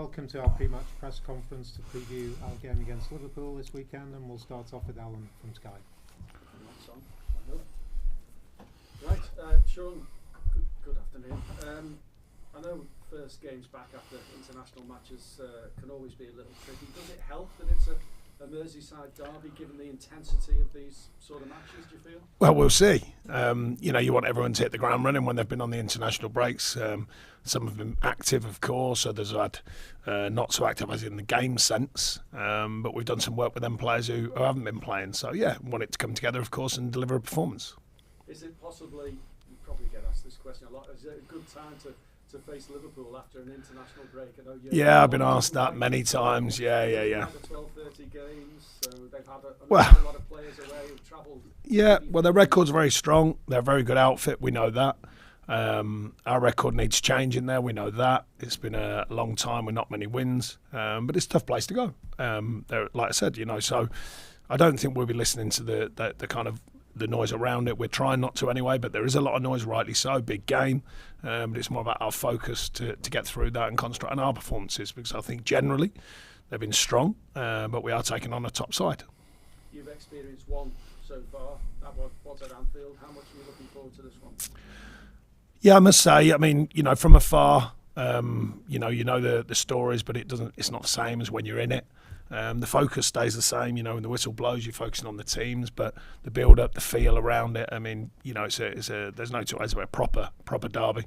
welcome to our pre-match press conference to preview our game against Liverpool this weekend, and we'll start off with Alan from Sky. Right, Sean, good afternoon. I know first games back after international matches can always be a little tricky. Does it help that it's a Merseyside derby, given the intensity of these sort of matches, do you feel? Well, we'll see. You want everyone to hit the ground running when they've been on the international breaks. Some have been active, of course, others have had not so active as in the game sense. But we've done some work with them players who haven't been playing. So, yeah, want it to come together, of course, and deliver a performance. Is it possibly, you probably get asked this question a lot, is it a good time to face Liverpool after an international break? I know yeah, I've been asked that many times. Yeah. They've had 12-30 games, so they've had a lot of players away who've travelled. Yeah, well, their record's very strong. They're a very good outfit, we know that. Our record needs changing there, we know that. It's been a long time with not many wins, but it's a tough place to go. Like I said, so I don't think we'll be listening to the kind of the noise around it. We're trying not to anyway, but there is a lot of noise, rightly so. Big game, but it's more about our focus to get through that and concentrate on our performances, because I think generally they've been strong, but we are taking on a top side. You've experienced one so far. That was at Anfield. How much are you looking forward to this one? Yeah, I must say, from afar, the stories, but it's not the same as when you're in it. The focus stays the same, when the whistle blows, you're focusing on the teams, but the build-up, the feel around it, there's no two ways about a proper derby.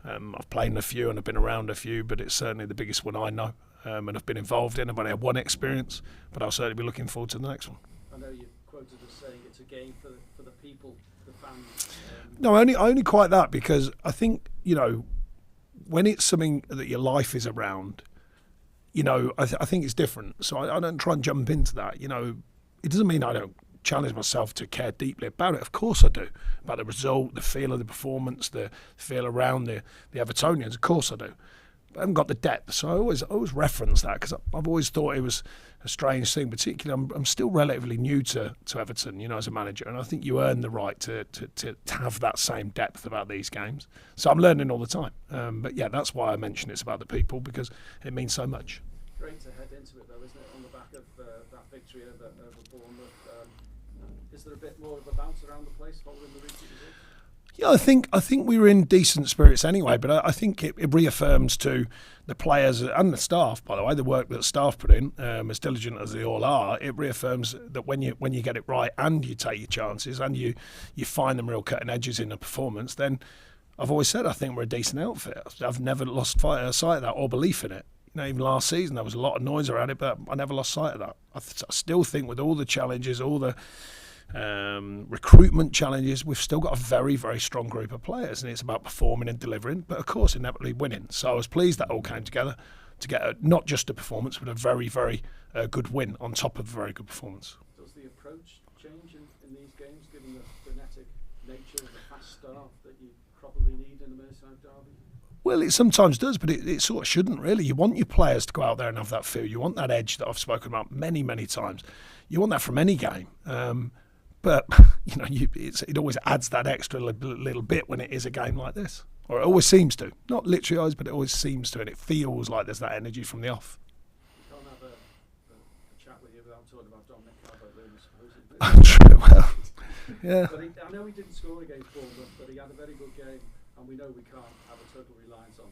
I've played in a few and I've been around a few, but it's certainly the biggest one I know and I've been involved in. I've only had one experience, but I'll certainly be looking forward to the next one. I know you quoted as saying it's a game for the people, the fans. No, only quite that, because I think, when it's something that your life is around, I think it's different. So I don't try and jump into that. It doesn't mean I don't challenge myself to care deeply about it. Of course I do. About the result, the feel of the performance, the feel around the Evertonians. Of course I do. But I haven't got the depth. So I always reference that, because I've always thought it was a strange thing. Particularly, I'm still relatively new to Everton, as a manager. And I think you earn the right to have that same depth about these games. So I'm learning all the time. But yeah, that's why I mention it's about the people, because it means so much. Great to head into it, though, isn't it, on the back of that victory over Bournemouth? Is there a bit more of a bounce around the place following the recent results? Yeah, I think we were in decent spirits anyway, but I think it reaffirms to the players and the staff, by the way, the work that staff put in, as diligent as they all are, it reaffirms that when you get it right and you take your chances and you find them real cutting edges in the performance, then I've always said I think we're a decent outfit. I've never lost sight of that or belief in it. Even last season there was a lot of noise around it, but I never lost sight of that. I still think with all the challenges, all the recruitment challenges, we've still got a very, very strong group of players, and it's about performing and delivering, but of course inevitably winning. So I was pleased that all came together to get not just a performance, but a very, very good win on top of a very good performance. Does the approach change in these games, given the frenetic nature of the fast start that you probably need in a Merseyside derby? Well, it sometimes does, but it sort of shouldn't really. You want your players to go out there and have that feel. You want that edge that I've spoken about many, many times. You want that from any game. But it always adds that extra little bit when it is a game like this, or it always seems to. Not literally always, but it always seems to, and it feels like there's that energy from the off. You can't have a chat with you without talking about Dominic calvert-lewin, True. Well, yeah. But I know he didn't score against Bournemouth, but he had a very good game, and we know we can't have a total reliance on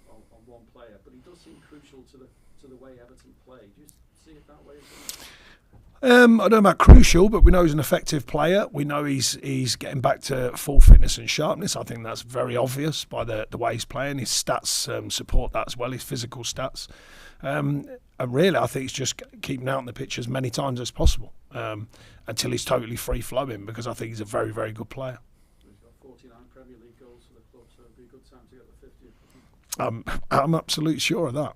one player. But he does seem crucial to the way Everton play. Do you see it that way as well? I don't know about crucial, but we know he's an effective player. We know he's getting back to full fitness and sharpness. I think that's very obvious by the way he's playing. His stats support that as well, his physical stats. And really, I think it's just keeping out on the pitch as many times as possible until he's totally free-flowing, because I think he's a very, very good player. He's got 49 Premier League goals for the club, so it'd be a good time to get the 50th. I'm absolutely sure of that.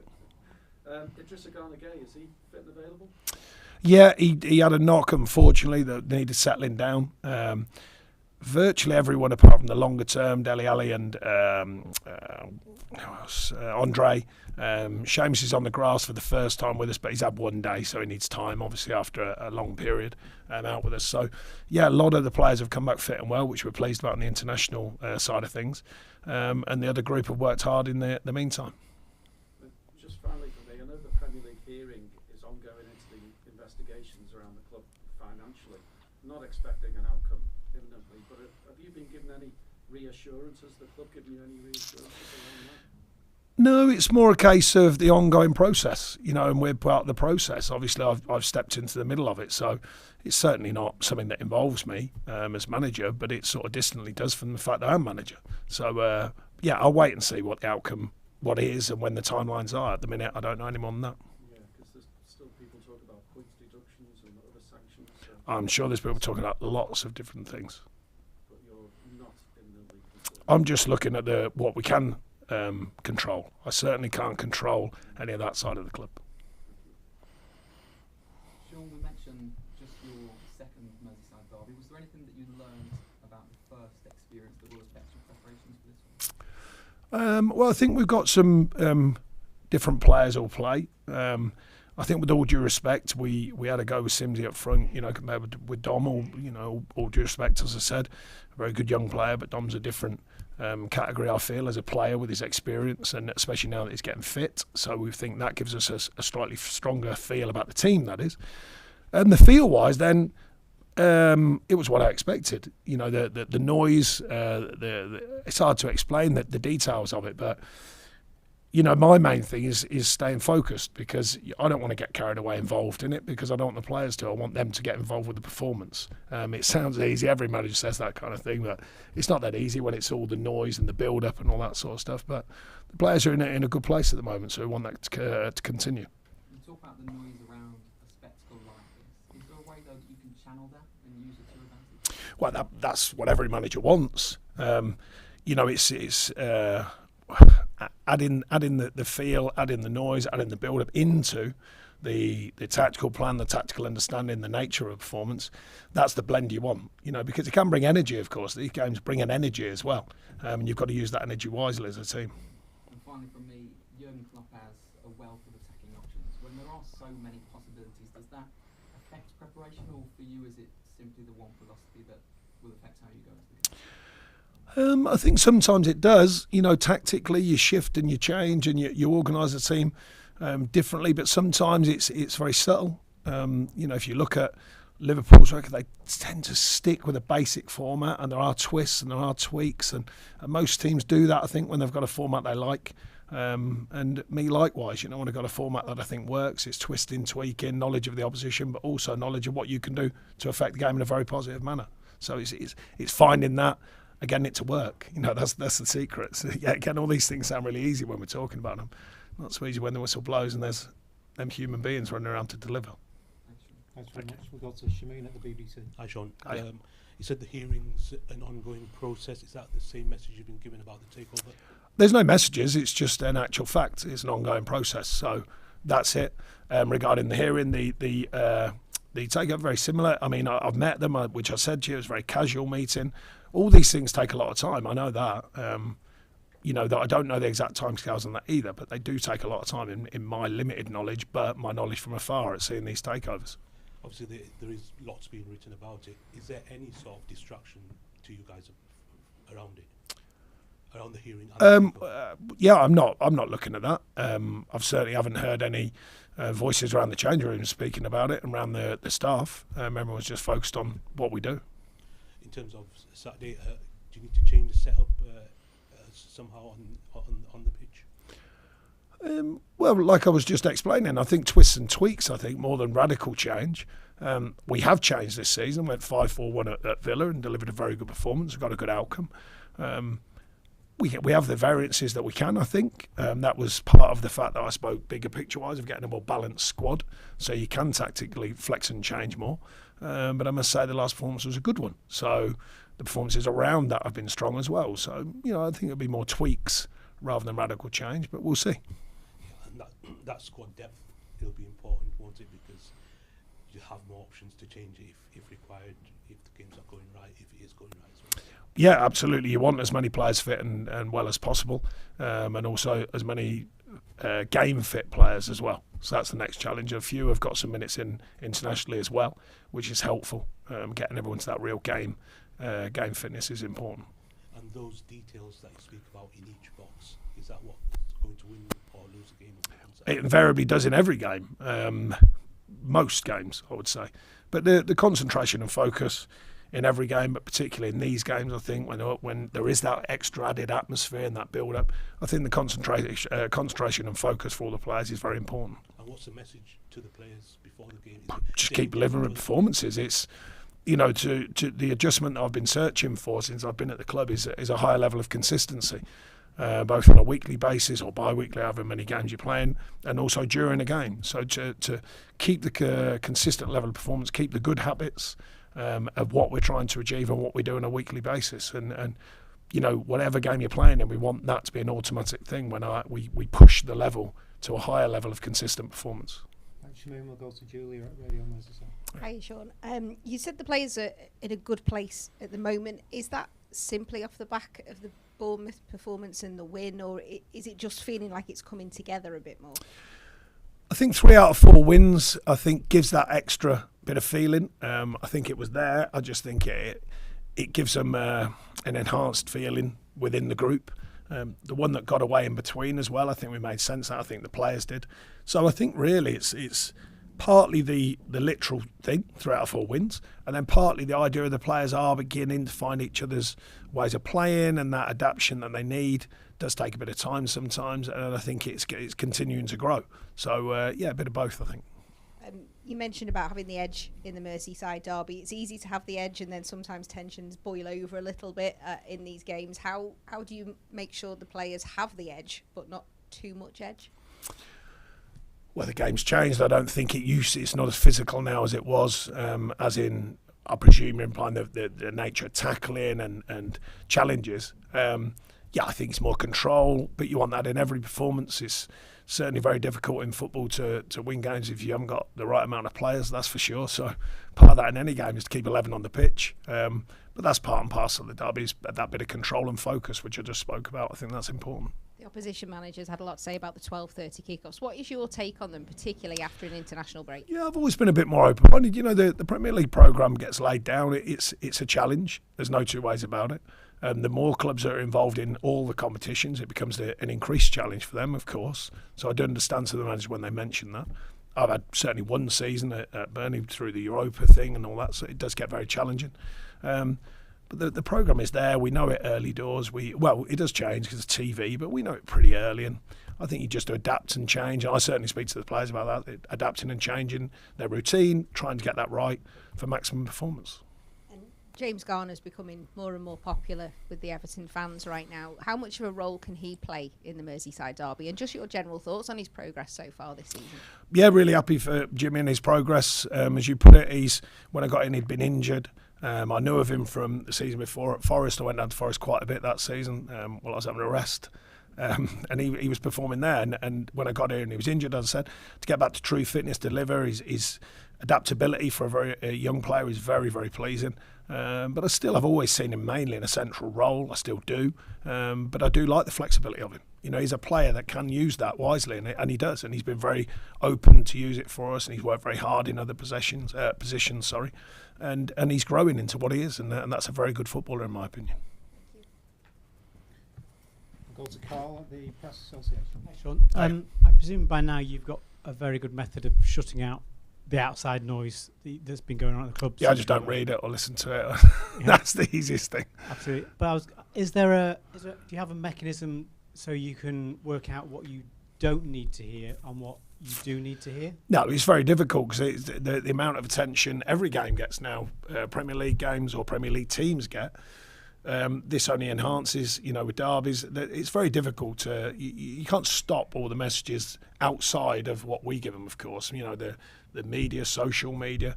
Idrissa Gana Gueye, is he fit and available? Yeah, he had a knock, unfortunately, that needed settling down. Virtually everyone, apart from the longer term, Dele Alli and Andre. Seamus is on the grass for the first time with us, but he's had 1 day, so he needs time, obviously, after a long period out with us. So, yeah, a lot of the players have come back fit and well, which we're pleased about on the international side of things. And the other group have worked hard in the meantime. Just finally for me, I know the Premier League hearing is ongoing into the investigations around the club financially. Not expecting an outcome imminently, but have you been given any reassurances? The club given you any reassurances around that? No, it's more a case of the ongoing process, and we're part of the process. Obviously, I've stepped into the middle of it, so it's certainly not something that involves me as manager, but it sort of distantly does from the fact that I'm manager. So, I'll wait and see what the outcome, what it is, and when the timelines are. At the minute, I don't know any more than that. Yeah, because there's still people talking about points deductions and other sanctions. So I'm sure there's people talking about lots of different things. but you're not imminently concerned. I'm just looking at what we can control. I certainly can't control any of that side of the club. Sean, we mentioned just your second Merseyside derby. Was there anything that you learned about the first experience that will affect your preparations for this one? Well, I think we've got some different players all play. I think with all due respect, we had a go with Simsy up front, compared with Dom. All due respect, as I said, a very good young player, but Dom's a different category, I feel, as a player with his experience, and especially now that he's getting fit. So we think that gives us a slightly stronger feel about the team, that is. And the feel-wise, then, it was what I expected. The noise, it's hard to explain the details of it, but my main thing is staying focused, because I don't want to get carried away involved in it, because I don't want the players to. I want them to get involved with the performance. It sounds easy. Every manager says that kind of thing, but it's not that easy when it's all the noise and the build-up and all that sort of stuff. But the players are in a good place at the moment, so we want that to continue. You talk about the noise around a spectacle like this. Is there a way, though, that you can channel that and use it to your advantage? Well, that's what every manager wants. It's adding the feel, adding the noise, adding the build-up into the tactical plan, the tactical understanding, the nature of performance. That's the blend you want, because it can bring energy, of course. These games bring an energy as well, and you've got to use that energy wisely as a team. And finally from me, Jurgen Klopp has a wealth of attacking options. When there are so many possibilities, does that affect preparation, or for you is it simply the one philosophy that will affect how you go into the game? I think sometimes it does. Tactically you shift and you change and you organise the team differently, but sometimes it's very subtle. If you look at Liverpool's record, they tend to stick with a basic format, and there are twists and there are tweaks, and most teams do that, I think, when they've got a format they like. And me likewise, when I've got a format that I think works, it's twisting, tweaking, knowledge of the opposition, but also knowledge of what you can do to affect the game in a very positive manner. So it's finding that, getting it to work. That's the secret. So, again, all these things sound really easy when we're talking about them. Not so easy when the whistle blows and there's them human beings running around to deliver. Thanks very much. We've got to Shamoon at the BBC. Hi, Sean. Hi. You said the hearing's an ongoing process. Is that the same message you've been given about the takeover? There's no messages. It's just an actual fact. It's an ongoing process. So that's it. Regarding the hearing, the takeover, very similar. I mean, I've met them, which I said to you, it was a very casual meeting. All these things take a lot of time. I know that. That I don't know the exact timescales on that either, but they do take a lot of time in my limited knowledge, but my knowledge from afar at seeing these takeovers. Obviously, there is lots being written about it. Is there any sort of distraction to you guys around it, around the hearing? I'm not looking at that. I've certainly haven't heard any voices around the change room speaking about it, and around the staff. Everyone's just focused on what we do. In terms of Saturday, do you need to change the setup somehow on the pitch? Well, like I was just explaining, I think twists and tweaks, I think, more than radical change. We have changed this season, went 5-4-1 at Villa and delivered a very good performance, got a good outcome. We have the variances that we can, I think. That was part of the fact that I spoke bigger picture-wise of getting a more balanced squad, so you can tactically flex and change more. But I must say the last performance was a good one. So the performances around that have been strong as well. So, I think it'll be more tweaks rather than radical change, but we'll see. Yeah, and that squad depth, it'll be important, won't it? Because you have more options to change it if required, if the game's not going right, if it is going right as well. Yeah, absolutely. You want as many players fit and well as possible, and also as many game fit players as well. So that's the next challenge. A few have got some minutes in internationally as well, which is helpful. Getting everyone to that real game fitness is important. And those details that you speak about in each box, is that what's going to win or lose a game. It invariably does in every game, most games, I would say. But the concentration and focus in every game, but particularly in these games, I think when there is that extra added atmosphere and that build-up, I think the concentration and focus for all the players is very important. And what's the message to the players before the game? Just keep delivering performances. It's, to the adjustment I've been searching for since I've been at the club is a higher level of consistency, both on a weekly basis or bi-weekly, however many games you're playing, and also during a game. So to keep the consistent level of performance, keep the good habits of what we're trying to achieve and what we do on a weekly basis, and whatever game you're playing in, we want that to be an automatic thing when we push the level to a higher level of consistent performance. Thanks, Shamoon. We'll go to Julie at Radio Merseyside. Hi, Sean. You said the players are in a good place at the moment. Is that simply off the back of the Bournemouth performance and the win, or is it just feeling like it's coming together a bit more? I think 3 out of 4 wins, I think, gives that extra bit of feeling. I think it was there. I just think it gives them an enhanced feeling within the group. The one that got away in between as well, I think we made sense out. I think the players did. So I think really it's partly the literal thing, 3 out of 4 wins, and then partly the idea of the players are beginning to find each other's ways of playing, and that adaptation that they need does take a bit of time sometimes, and I think it's continuing to grow. So a bit of both, I think. You mentioned about having the edge in the Merseyside derby. It's easy to have the edge, and then sometimes tensions boil over a little bit in these games. How do you make sure the players have the edge, but not too much edge? Well, the game's changed. I don't think it's not as physical now as it was, as in, I presume you're implying the nature of tackling and challenges. I think it's more control, but you want that in every performance. It's certainly very difficult in football to win games if you haven't got the right amount of players, that's for sure. So part of that in any game is to keep 11 on the pitch. But that's part and parcel of the derby, is that bit of control and focus, which I just spoke about. I think that's important. The opposition managers had a lot to say about the 12:30 kickoffs. What is your take on them, particularly after an international break? Yeah, I've always been a bit more open-minded. The Premier League programme gets laid down. It's a challenge. There's no two ways about it. The more clubs that are involved in all the competitions, it becomes an increased challenge for them, of course. So I do understand to the managers when they mention that. I've had certainly one season at Burnley through the Europa thing and all that, so it does get very challenging. But the programme is there. We know it early doors. It does change because it's TV, but we know it pretty early. And I think you just adapt and change. And I certainly speak to the players about that, adapting and changing their routine, trying to get that right for maximum performance. And James Garner's becoming more and more popular with the Everton fans right now. How much of a role can he play in the Merseyside derby? And just your general thoughts on his progress so far this season? Yeah, really happy for Jimmy and his progress. As you put it, when I got in, he'd been injured. I knew of him from the season before at Forest. I went down to Forest quite a bit that season while I was having a rest. And he was performing there. And when I got here and he was injured, as I said, to get back to true fitness, deliver, his adaptability for a young player is very, very pleasing. But I've always seen him mainly in a central role. I still do. But I do like the flexibility of him. He's a player that can use that wisely, and he does. And he's been very open to use it for us, and he's worked very hard in other positions. And he's growing into what he is, and that's a very good footballer in my opinion. We'll go to Carl at the Press Association. Hi, Sean. I presume by now you've got a very good method of shutting out the outside noise that's been going on at the club. Yeah, I just don't read it or listen to it. That's the easiest thing. Absolutely. But do you have a mechanism so you can work out what you don't need to hear and what you do need to hear? No, it's very difficult because the amount of attention every game gets now, Premier League games or Premier League teams get. This only enhances, with derbies. It's very difficult to. You can't stop all the messages outside of what we give them, of course. The media, social media.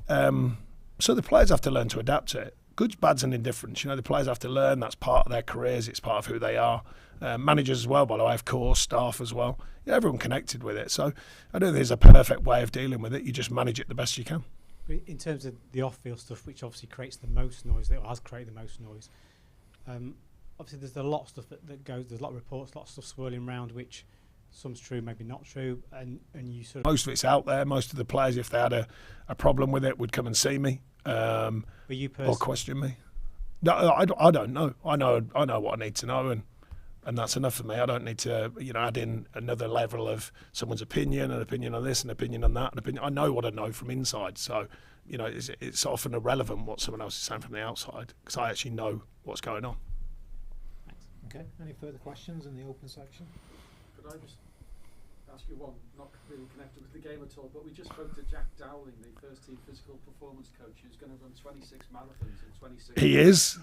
So the players have to learn to adapt to it. Goods, bads, and indifference. The players have to learn. That's part of their careers. It's part of who they are. Managers as well, by the way, of course. Staff as well. Everyone connected with it. So I don't think there's a perfect way of dealing with it. You just manage it the best you can. In terms of the off-field stuff, which obviously creates the most noise, that has created the most noise, obviously there's a lot of stuff that goes, there's a lot of reports, a lot of stuff swirling around, which some's true, maybe not true, and you sort of... Most of it's out there. Most of the players, if they had a problem with it, would come and see me but you or question me. No, I don't know. I know what I need to know, and And that's enough for me. I don't need to, add in another level of someone's opinion, an opinion on this, an opinion on that, an opinion. I know what I know from inside. So, it's often irrelevant what someone else is saying from the outside because I actually know what's going on. Okay, any further questions in the open section? Could I just ask you one, not really connected with the game at all, but we just spoke to Jack Dowling, the first team physical performance coach, who's going to run 26 marathons in 26 He is,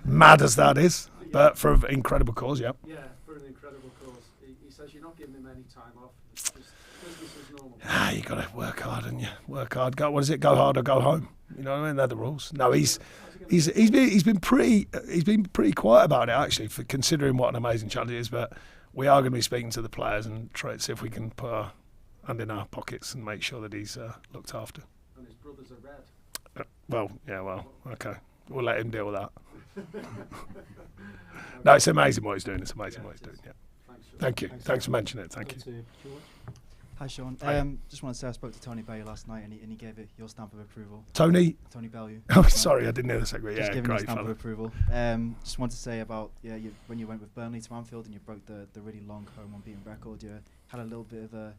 mad as that is, but for an incredible cause, yeah. Yeah, for an incredible cause. He says you're not giving him any time off, it's just business as normal. You got to work hard, and you work hard. What is it? Go hard or go home. You know what I mean? They're the rules. No, he's been pretty quiet about it actually, for considering what an amazing challenge it is. But we are going to be speaking to the players and try to see if we can put our hand in our pockets and make sure that he's looked after. And his brothers are red. Okay. We'll let him deal with that. No, it's amazing what he's doing. It's amazing what he's doing. Yeah. Thank you. Thanks for mentioning it. Thank you. Hi, Sean. Just want to say I spoke to Tony Bellew last night, and he gave it your stamp of approval. Tony Bellew. Oh, sorry, I didn't hear the second. Just Yeah, giving great your stamp fella. of approval. Just want to say about when you went with Burnley to Anfield and you broke the really long home unbeaten record. You had a little bit of a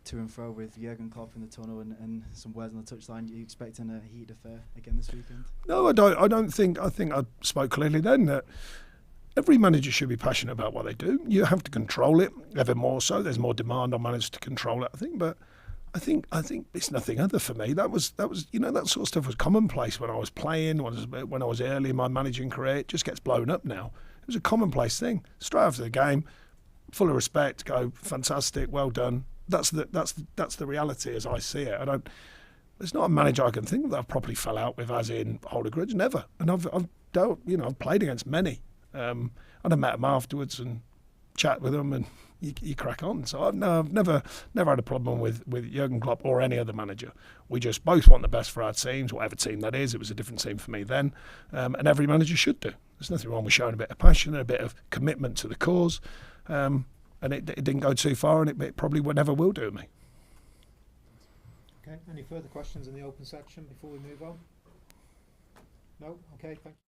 to and fro with Jurgen Klopp in the tunnel and some words on the touchline. Are you expecting a heated affair again this weekend? No, I don't think. I think I spoke clearly then that every manager should be passionate about what they do. You have to control it, ever more so. There's more demand on managers to control it, I think. But I think it's nothing other for me. That was that sort of stuff was commonplace when I was playing, when I was early in my managing career. It just gets blown up now. It was a commonplace thing. Straight after the game, full of respect, go fantastic, well done. That's the reality as I see it. There's not a manager I can think of that I've properly fell out with, as in hold a grudge. Never. And I've played against many. And I met them afterwards and chat with them, and you crack on. So I've never had a problem with Jurgen Klopp or any other manager. We just both want the best for our teams, whatever team that is. It was a different team for me then, and every manager should do. There's nothing wrong with showing a bit of passion and a bit of commitment to the cause. And it didn't go too far, and it probably never will do me. Okay, any further questions in the open section before we move on? No? Okay, thank you.